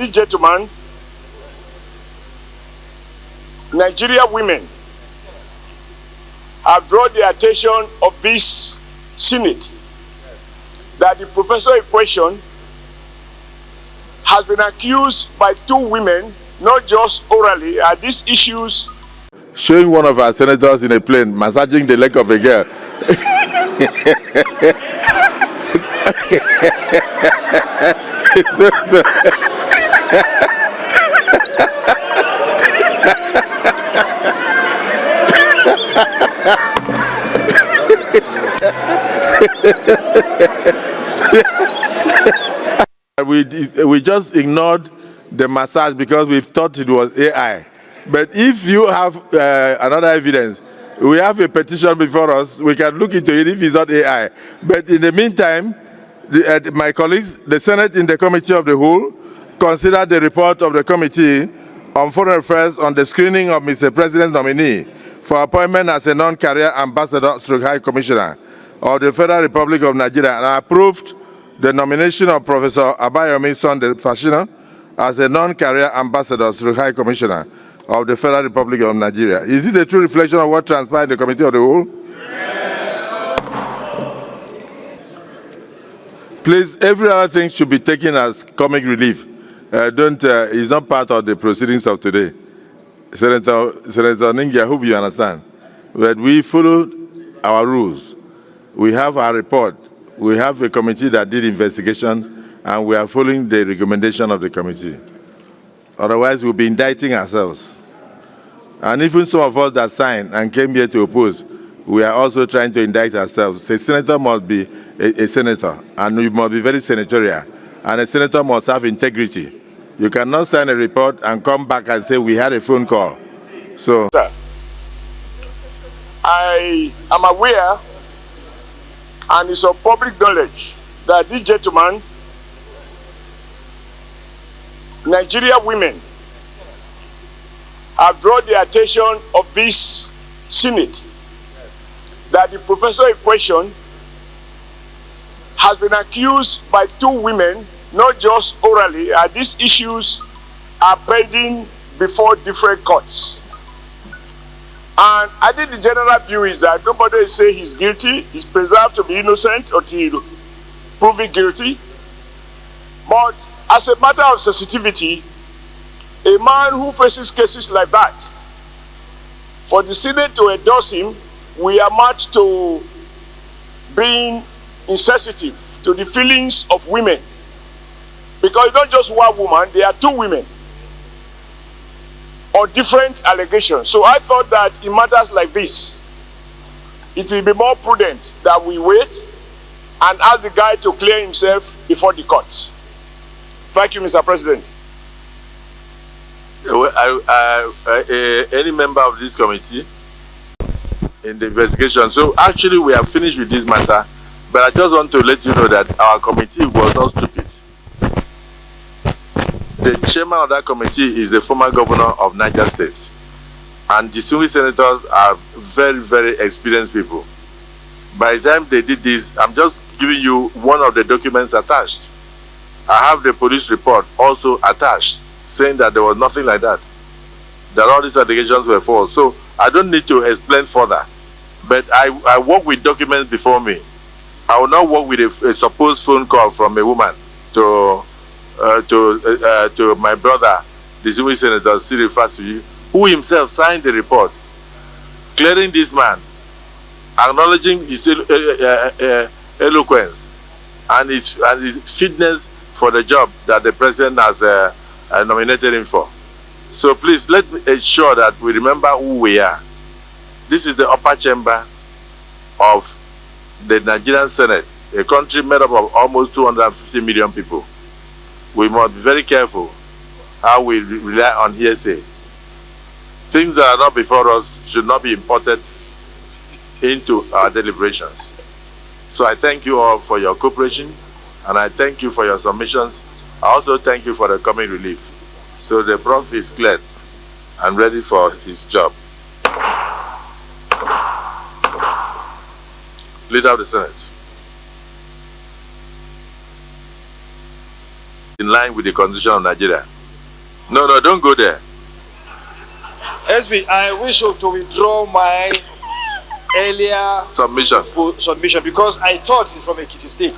these gentlemen, Nigerian women, have drawn the attention of this Senate that the professor in question has been accused by two women, not just orally, at these issues. Showing one of our senators in a plane massaging the leg of a girl. We just ignored the massage because we thought it was AI. But if you have another evidence, we have a petition before us. We can look into it if it's not AI. But in the meantime, my colleagues, the Senate in the Committee of the Whole, considered the report of the Committee on Foreign Affairs on the screening of Mr. President's nominee for appointment as a non-career ambassador/High Commissioner of the Federal Republic of Nigeria, and approved the nomination of Professor Abayomi Sunday Fashina as a non-career ambassador/High Commissioner of the Federal Republic of Nigeria. Is this a true reflection of what transpired in the Committee of the Whole? Yes. Please, every other thing should be taken as comic relief. It's not part of the proceedings of today. Senator Ningi, I hope you understand. But we followed our rules. We have our report. We have a committee that did investigation, and we are following the recommendation of the committee. Otherwise, we'll be indicting ourselves. And even some of us that signed and came here to oppose, we are also trying to indict ourselves. A senator must be a senator, and we must be very senatorial. And a senator must have integrity. You cannot sign a report and come back and say, we had a phone call. So, I am aware, and it's of public knowledge, that these gentlemen, Nigerian women, have drawn the attention of this Senate that the professor in question has been accused by two women, not just orally, and these issues are pending before different courts. And I think the general view is that nobody is saying he's guilty. He's presumed to be innocent until proven guilty. But as a matter of sensitivity, a man who faces cases like that, for the Senate to endorse him, we are much to being insensitive to the feelings of women. Because it's not just one woman, there are two women on different allegations. So I thought that in matters like this, it will be more prudent that we wait and ask the guy to clear himself before the courts. Thank you, Mr. President. Any member of this committee in the investigation. So actually we are finished with this matter, but I just want to let you know that our committee was not stupid. The chairman of that committee is the former governor of Niger State, and the distinguished senators are very, very experienced people. By the time they did this, I'm just giving you one of the documents attached. I have the police report also attached, saying that there was nothing like that, that all these allegations were false. So I don't need to explain further, but I work with documents before me. I will not work with a supposed phone call from a woman to my brother, the distinguished senator, Cyril Fasuyi, who himself signed the report, clearing this man, acknowledging his eloquence and his fitness for the job that the president has nominated him for. So please, let me ensure that we remember who we are. This is the upper chamber of the Nigerian Senate, a country made up of almost 250 million people. We must be very careful how we rely on hearsay. Things that are not before us should not be imported into our deliberations. So I thank you all for your cooperation, and I thank you for your submissions. I also thank you for the coming relief. So the prof is cleared and ready for his job. Leader of the Senate. In line with the Constitution of Nigeria. No, no, don't go there. SB, I wish to withdraw my earlier Submission. submission because I thought it's from Ekiti State.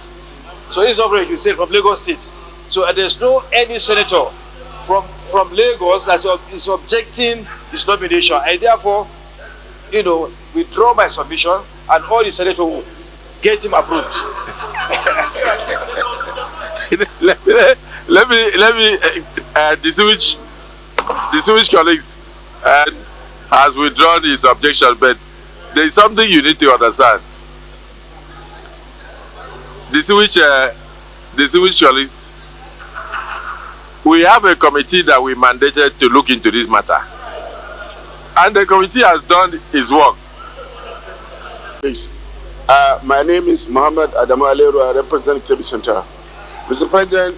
So it's not from Ekiti State, from Lagos State. So there's no any senator from Lagos that is objecting his nomination. I therefore, withdraw my submission and all the senators will get him approved. let me distinguished colleagues has withdrawn his objection, but there is something you need to understand. Distinguished colleagues, we have a committee that we mandated to look into this matter, and the committee has done its work. Please. My name is Mohammed Adamu Aleru. I represent KB Center. Mr. President,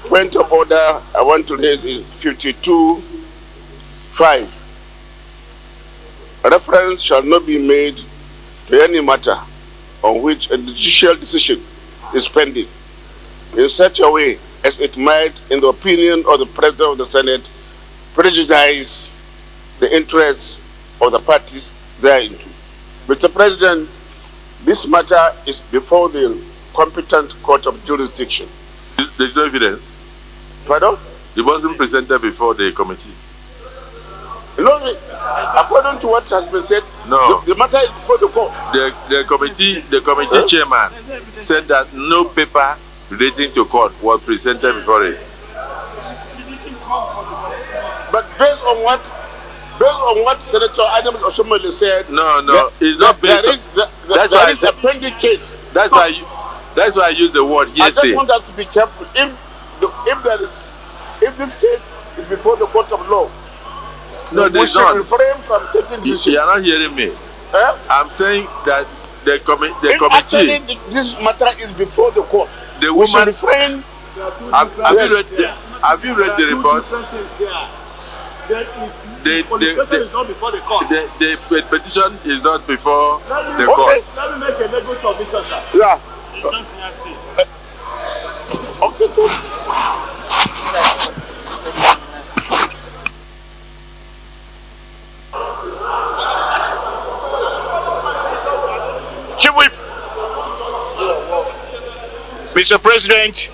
point of order I want to raise is 52(5). Reference shall not be made to any matter on which a judicial decision is pending in such a way as it might, in the opinion of the President of the Senate, prejudice the interests of the parties therein. Mr. President, this matter is before the competent court of jurisdiction. There's no evidence. Pardon? It wasn't presented before the committee. No, according to what has been said, no. The matter is before the court. The committee chairman said that no paper relating to court was presented before it. But based on what Senator Adams Oshiomole said, it's not based on. There is a pending case. That's why I use the word hearsay. I just want us to be careful. If this case is before the court of law, no, we should refrain from taking decisions. You are not hearing me. I'm saying that the committee. Actually, this matter is before the court. The we should woman. refrain. Have you read the report? The petition is not before the court. Let me make a legal submission, sir. Yeah. Okay. Mr. President,